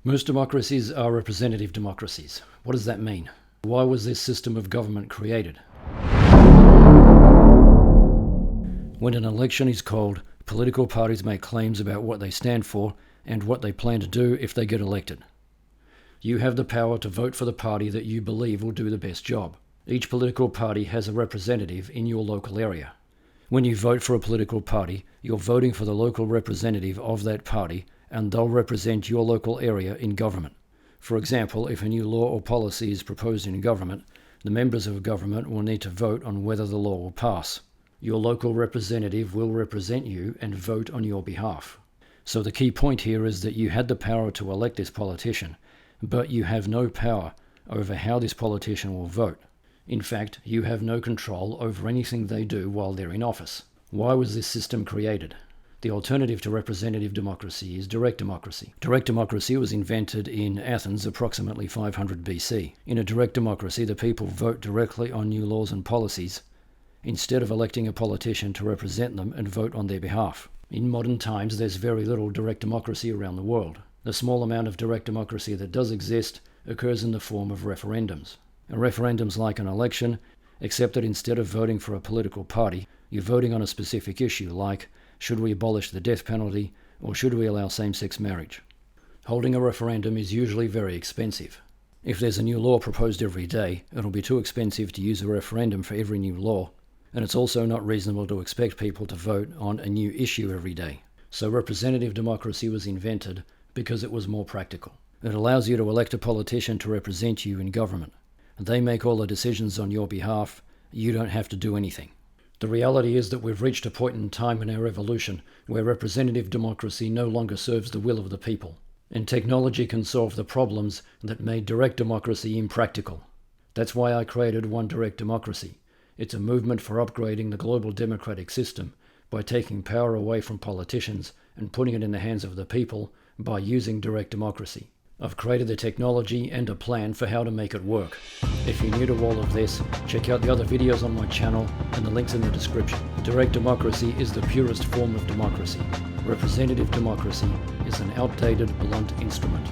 Most democracies are representative democracies. What does that mean? Why was this system of government created? When an election is called, political parties make claims about what they stand for and what they plan to do if they get elected. You have the power to vote for the party that you believe will do the best job. Each political party has a representative in your local area. When you vote for a political party, you're voting for the local representative of that party, and they'll represent your local area in government. For example, if a new law or policy is proposed in government, the members of government will need to vote on whether the law will pass. Your local representative will represent you and vote on your behalf. So the key point here is that you had the power to elect this politician, but you have no power over how this politician will vote. In fact, you have no control over anything they do while they're in office. Why was this system created? The alternative to representative democracy is direct democracy. Direct democracy was invented in Athens approximately 500 BC. In a direct democracy, the people vote directly on new laws and policies, instead of electing a politician to represent them and vote on their behalf. In modern times, there's very little direct democracy around the world. The small amount of direct democracy that does exist occurs in the form of referendums. A referendum's like an election, except that instead of voting for a political party, you're voting on a specific issue like, should we abolish the death penalty, or should we allow same-sex marriage? Holding a referendum is usually very expensive. If there's a new law proposed every day, it'll be too expensive to use a referendum for every new law, and it's also not reasonable to expect people to vote on a new issue every day. So representative democracy was invented because it was more practical. It allows you to elect a politician to represent you in government. They make all the decisions on your behalf. You don't have to do anything. The reality is that we've reached a point in time in our evolution where representative democracy no longer serves the will of the people, and technology can solve the problems that made direct democracy impractical. That's why I created One Direct Democracy. It's a movement for upgrading the global democratic system by taking power away from politicians and putting it in the hands of the people by using direct democracy. I've created the technology and a plan for how to make it work. If you're new to all of this, check out the other videos on my channel and the links in the description. Direct democracy is the purest form of democracy. Representative democracy is an outdated, blunt instrument.